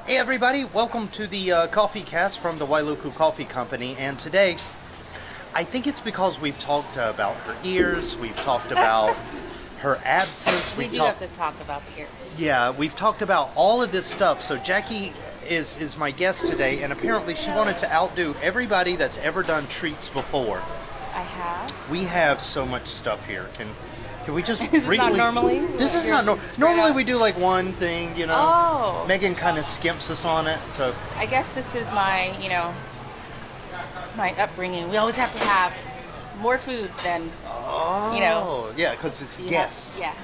Hey everybody, welcome to the CoffeeCast from the Wailuku Coffee Company. And today, I think it's because we've talked about her ears, we've talked about her absence. We do have to talk about the ears. Yeah, we've talked about all of this stuff. So Jackie is my guest today, and apparently she wanted to outdo everybody that's ever done treats before. I have. We have so much stuff here. Can we just This briefly... is not normally? This is not normal. Normally we do like one thing, you know. Oh. Megan kind of skimps us on it, so... I guess this is my, my upbringing. We always have to have more food than, Oh, yeah, because it's guests. Yes.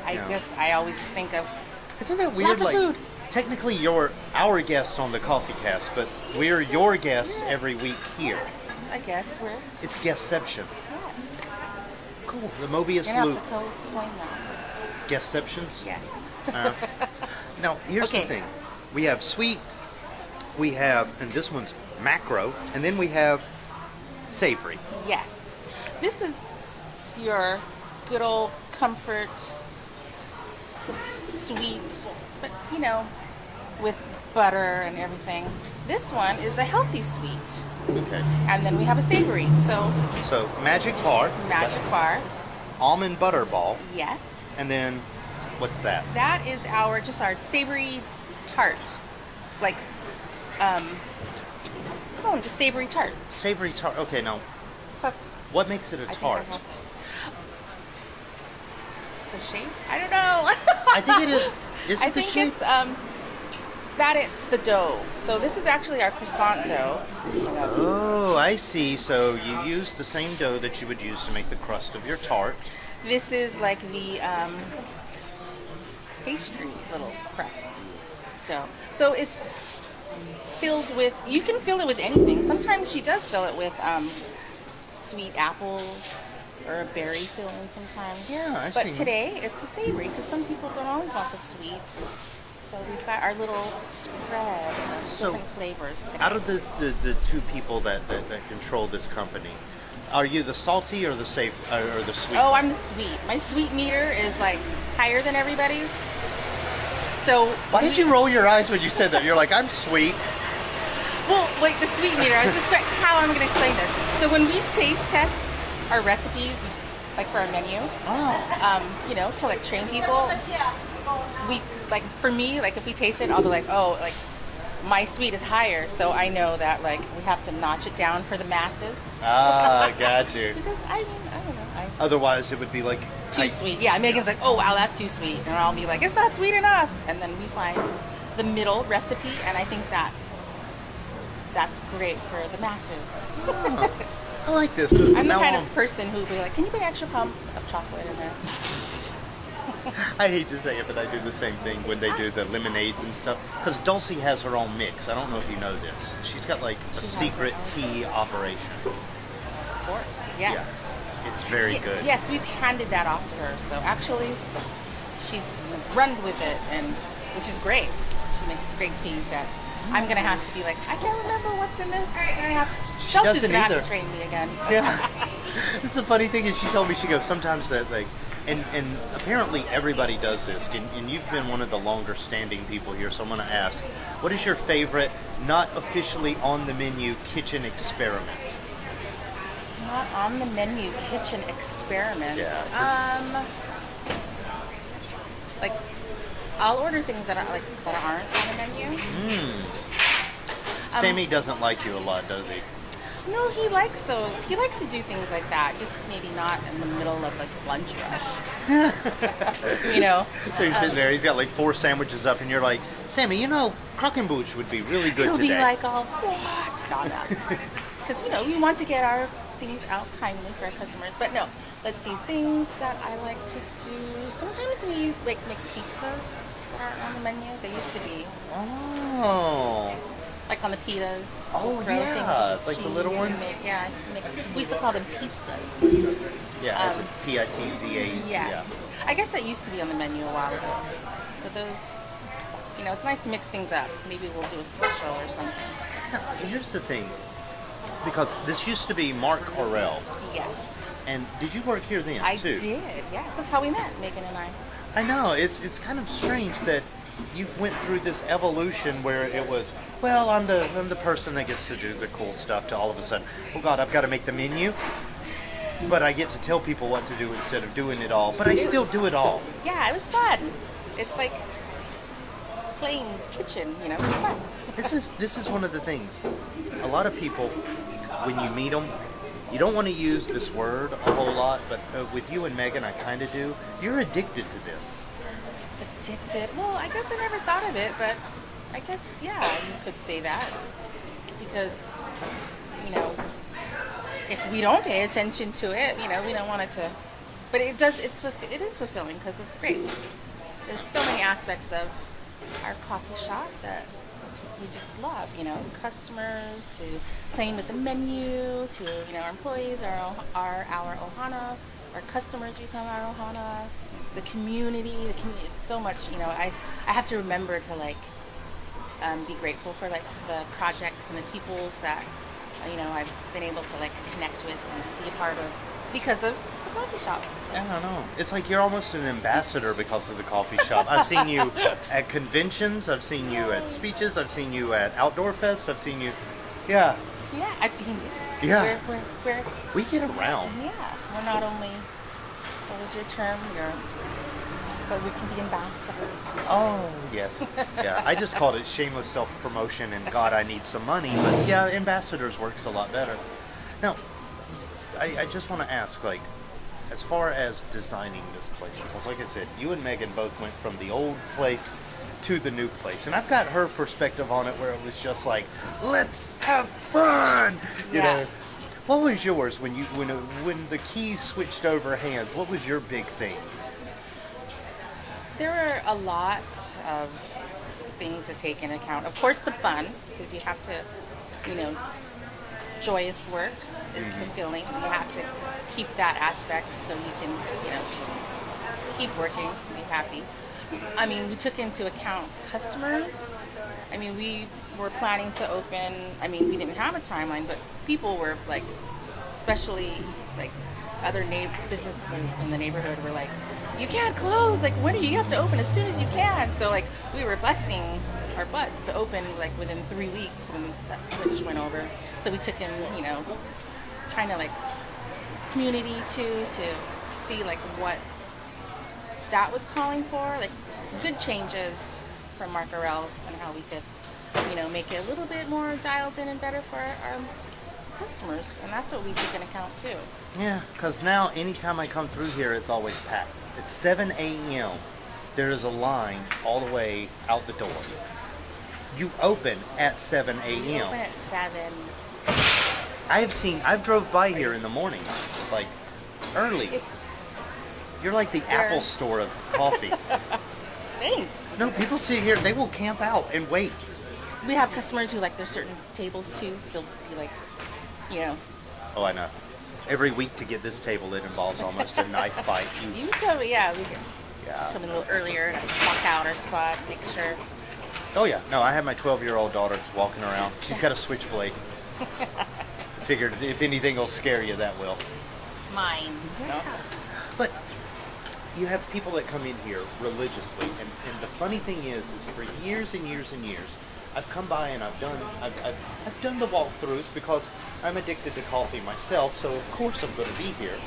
I guess I always just think of Isn't that weird? lots of food. Technically you're our guest on the CoffeeCast, but we're your guest every week here. Yes, I guess we're... It's guestception. Cool. The Mobius You're gonna loop. have to co-coin that. Guestceptions? Yes. Now, here's the Okay. thing. We have sweet, we have, and this one's macro, and then we have savory. Yes. This is your good old comfort sweet, but with butter and everything. This one is a healthy sweet. Okay. And then we have a savory. So magic bar. magic bar. Almond butter ball. Yes. And then, what's that? That is our savory tart. Like just savory tarts. Savory tart. Okay, now, what makes it a tart? The shape? I don't know. I think it is. Is it I the think shape? it's that it's the dough. So this is actually our croissant dough. Oh, I see. So you use the same dough that you would use to make the crust of your tart. This is like the pastry little crust dough. So it's filled with, you can fill it with anything. Sometimes she does fill it with sweet apples or a berry filling sometimes. Yeah, I see. But today it's a savory because some people don't always want the sweet. So we've got our little spread of different flavors today. Out of the two people that control this company, are you the salty or the safe or the sweet? Oh, I'm the sweet. My sweet meter is like higher than everybody's. So why did you roll your eyes when you said that? You're like, I'm sweet. Well, wait, the sweet meter. I was just trying. How am I going to explain this? So when we taste test our recipes, like for our menu, to like train people, we like for me, like if we taste it, I'll be like, oh, like my sweet is higher, so I know that like we have to notch it down for the masses. Ah, got you. Because I don't know. Otherwise, it would be like Too sweet. Yeah, Megan's like, oh wow, that's too sweet, and I'll be like, it's not sweet enough, and then we find the middle recipe, and I think that's great for the masses. Oh, I like this. I'm the kind of person who would be like, can you put an extra pump of chocolate in there? I hate to say it, but I do the same thing when they do the lemonades and stuff. Because Dulcie has her own mix. I don't know if you know this. She's got like a secret tea operation. Of course, yes. Yeah, it's very good. Yes, we've handed that off to her. So actually, she's run with it, and which is great. She makes great teas that I'm gonna have to be like, I can't remember what's in this. Chelsea's gonna have to train me again. Yeah. It's the funny thing is she told me, she goes, sometimes that like, and apparently everybody does this, and you've been one of the longer standing people here, so I'm going to ask, what is your favorite, not officially on the menu, kitchen experiment? Not on the menu kitchen experiment. Yeah. Like, I'll order things that aren't on the menu. Sammy doesn't like you a lot, does he? No, he likes those. He likes to do things like that, just maybe not in the middle of like lunch rush. So you're sitting there, he's got like 4 sandwiches up, and you're like, Sammy, Croquembouche would be really good He'll today. He'll be like, oh, what? No. Because, we want to get our things out timely for our customers. But no, let's see, things that I like to do. Sometimes we make pizzas that aren't on the menu. They used to be. Oh. Like on the pitas. Oh, yeah. Like the little ones? We used to call them pizzas. Yeah, it's a P-I-T-Z-A. Yes. Yeah. I guess that used to be on the menu a while ago. But those, it's nice to mix things up. Maybe we'll do a special or something. Now, here's the thing. Because this used to be Mark Orell. Yes. And did you work here then, too? I did, yes. That's how we met, Megan and I. I know. It's kind of strange that you've went through this evolution where it was, well, I'm the person that gets to do the cool stuff, to all of a sudden, oh God, I've got to make the menu, but I get to tell people what to do instead of doing it all, but I still do it all. Yeah, it was fun. It's like playing kitchen, you know, it's fun. This is one of the things. A lot of people, when you meet them, you don't want to use this word a whole lot, but with you and Megan, I kind of do. You're addicted to this. Addicted? Well, I guess I never thought of it, but I guess, yeah, you could say that. Because, you know, if we don't pay attention to it, you know, we don't want it to. But it is fulfilling because it's great. There's so many aspects of our coffee shop that we just love, you know, customers, to playing with the menu, to, you know, our employees, our ohana, our customers become our ohana, the community, it's so much, you know, I have to remember to, like, be grateful for, like, the projects and the peoples that, you know, I've been able to, like, connect with and be a part of because of the coffee shop. So. I don't know. It's like you're almost an ambassador because of the coffee shop. I've seen you at conventions. I've seen you at speeches. I've seen you at Outdoor Fest. I've seen you. Yeah. Yeah, I've seen you. Yeah. We're we get around. Yeah. We're not only, what was your term? But we can be ambassadors. Oh, yes. Yeah. I just called it shameless self-promotion and God, I need some money. But yeah, ambassadors works a lot better. Now, I just want to ask, like, as far as designing this place, because like I said, you and Megan both went from the old place to the new place, and I've got her perspective on it where it was just like, let's have fun, you know. What was yours when the keys switched over hands? What was your big thing? There are a lot of things to take into account. Of course, the fun, because you have to, you know, joyous work is fulfilling. You have to keep that aspect so you can, you know, just keep working, be happy. I mean, we took into account customers. I mean, we were planning to open, I mean, we didn't have a timeline, but people were like, especially like other businesses in the neighborhood were like, you can't close, like when you have to open as soon as you can. So like we were busting our butts to open like within 3 weeks when that switch went over. So we took in, you know, trying to like community too, to see like what that was calling for, like good changes from Mark Arell's and how we could, you know, make it a little bit more dialed in and better for our customers. And that's what we took into account too. Yeah, because now anytime I come through here, it's always packed. It's 7 a.m. There is a line all the way out the door. You open at 7 a.m. We open at 7. I've drove by here in the morning, like early. You're like the Apple store of coffee. Thanks. No, people sit here, they will camp out and wait. We have customers who like there's certain tables too, so you like, you know. Oh, I know. Every week to get this table, it involves almost a knife fight. You tell me, yeah, we can come in a little earlier and walk out our spot, make sure. Oh yeah, no, I have my 12-year-old daughter walking around. She's got a switchblade. Figured if anything will scare you, that will. It's mine. No. But you have people that come in here religiously, and the funny thing is for years and years and years, I've come by and I've done the walkthroughs because I'm addicted to coffee myself, so of course I'm going to be here.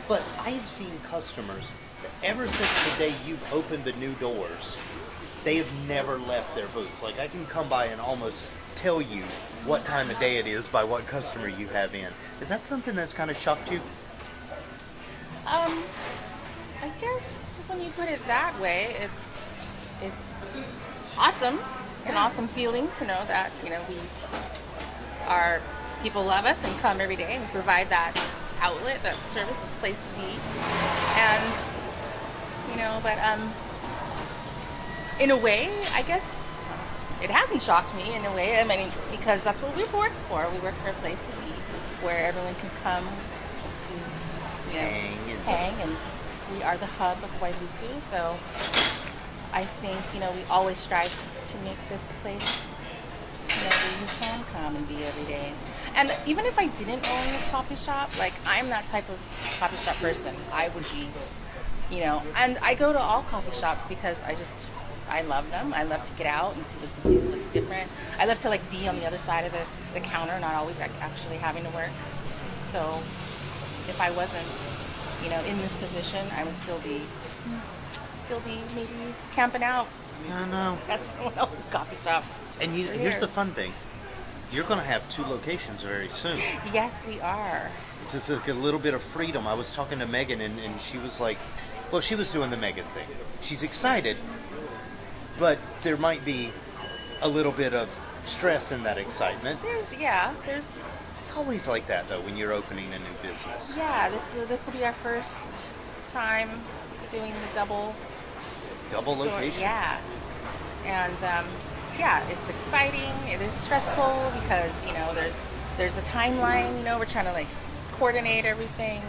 But I've seen customers that ever since the day you've opened the new doors, they have never left their booths. Like I can come by and almost tell you what time of day it is by what customer you have in. Is that something that's kind of shocked you? I guess when you put it that way, it's awesome. It's an awesome feeling to know that, you know, people love us and come every day and we provide that outlet, that service, this place to be. And, you know, but in a way, I guess it hasn't shocked me in a way. I mean, because that's what we work for. We work for a place to be where everyone can come to, you know, hang and we are the hub of Wailuku, so I think, you know, we always strive to make this place, you know, where you can come and be every day. And even if I didn't own this coffee shop, like, I'm that type of coffee shop person. I would be, you know, and I go to all coffee shops because I just I love them. I love to get out and see what's new, what's different. I love to like be on the other side of the counter, not always like actually having to work. So if I wasn't, in this position, I would still be maybe camping out I know. at someone else's coffee shop. And here's the fun thing. You're going to have 2 locations very soon. Yes, we are. It's just like a little bit of freedom. I was talking to Megan, and she was like, well, she was doing the Megan thing. She's excited, but there might be a little bit of stress in that excitement. There's It's always like that, though, when you're opening a new business. yeah. This will be our first time doing the double store. Location? Yeah, and it's exciting. It is stressful because there's the timeline. We're trying to like coordinate everything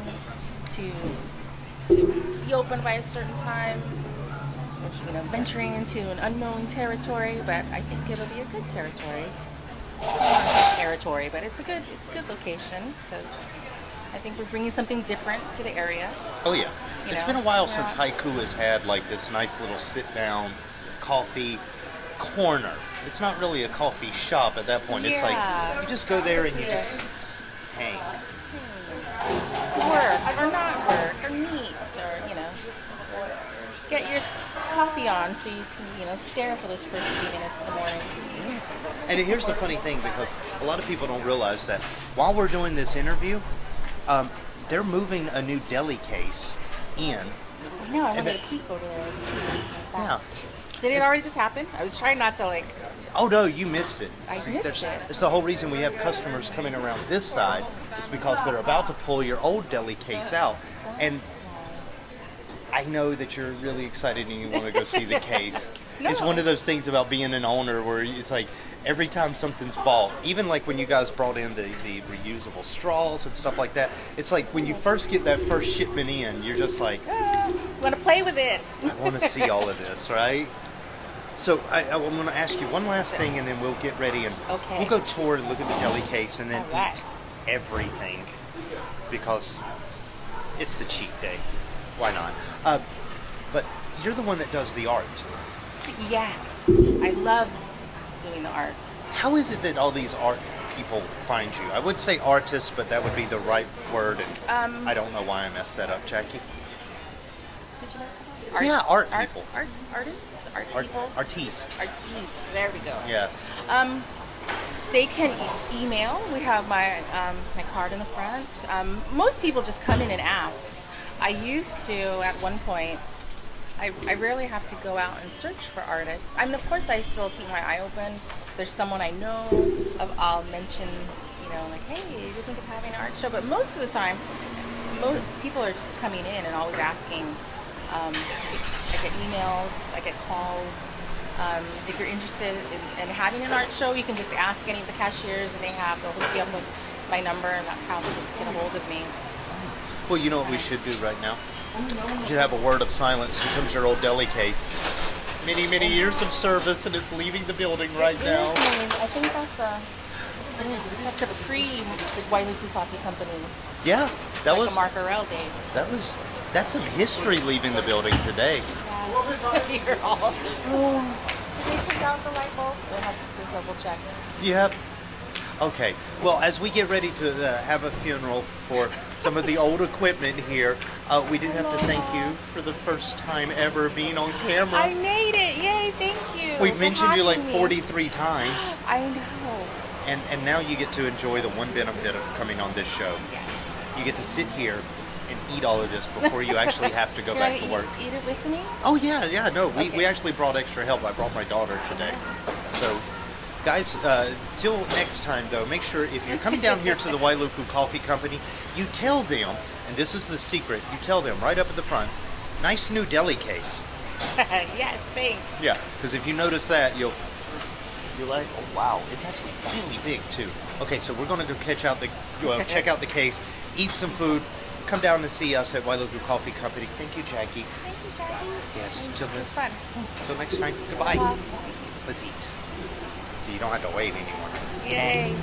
to be open by a certain time. Which, venturing into an unknown territory, but I think it'll be a good territory. I don't want to say territory, but it's a good location because I think we're bringing something different to the area. Oh, yeah. It's been a while since Yeah. Haiku has had like this nice little sit-down coffee corner. It's not really a coffee shop at that point. It's Yeah. like you just go there and you Yeah. just hang. Work or not work or meet or get your coffee on so you can stare for those first few minutes in the morning. And here's the funny thing, because a lot of people don't realize that while we're doing this interview, they're moving a new deli case in. I know, I wanted to peek over there and see how fast. Yeah. Did it already just happen? I was trying not to like. Oh no, you missed it. I missed it. It's the whole reason we have customers coming around this side. Is because they're about to pull your old deli case out, and I know that you're really excited and you want to go see the case. No. It's one of those things about being an owner where it's like every time something's bought, even like when you guys brought in the reusable straws and stuff like that, it's like when you first get that first shipment in, you're just like, Want to play with it? I want to see all of this, right? So I'm going to ask you one last thing, and then we'll get ready and Okay. we'll go tour and look at the deli case, and then All right. eat everything because it's the cheat day. Why not? But you're the one that does the art. Yes, I love doing the art. How is it that all these art people find you? I would say artists, but that would be the right word, and I don't know why I messed that up, Jackie. Did you know that? Yeah, art people. Artists, art Art, people, artistes. artistes. There we go. Yeah. They can email. We have my my card in the front. Most people just come in and ask. I used to at one point. I rarely have to go out and search for artists. I mean, of course, I still keep my eye open. There's someone I know. I'll mention, like, hey, do you think of having an art show? But most of the time, most people are just coming in and always asking. I get emails. I get calls. If you're interested in having an art show, you can just ask any of the cashiers, and they'll hook you up with my number, and that's how people just get a hold of me. Well, you know what we should do right now? We should have a word of silence. Here comes your old deli case. Many, many years of service, and it's leaving the building right now. I think that's a pre-Wailuku Coffee Company. Yeah, that like was a Marcarel days. that's some history leaving the building today. Yes. You're all. Did they take out the light bulbs? I have to double check. Yep. Okay. Well, as we get ready to have a funeral for some of the old equipment here, we did have to thank you for the first time ever being on camera. I made it! Yay! Thank you. We've for mentioned you like having me. 43 times, I know. and now you get to enjoy the one benefit of coming on this show. Yes. You get to sit here and eat all of this before you actually have to go You're back gonna to work. Eat it with me? Oh yeah, no, we Okay. actually brought extra help. I brought my daughter today. So, guys, till next time though, make sure if you're coming down here to the Wailuku Coffee Company, you tell them, and this is the secret, you tell them right up at the front, nice new deli case. Yes, thanks. Yeah, because if you notice that, you're like, oh wow, it's actually really big too. Okay, so we're gonna go check out the case, eat some food, come down and see us at Wailuku Coffee Company. Thank you, Jackie. Thank you, Jackie. Yes, It was fun. till next time. Goodbye. Bye. Let's eat. So you don't have to wait anymore. Yay.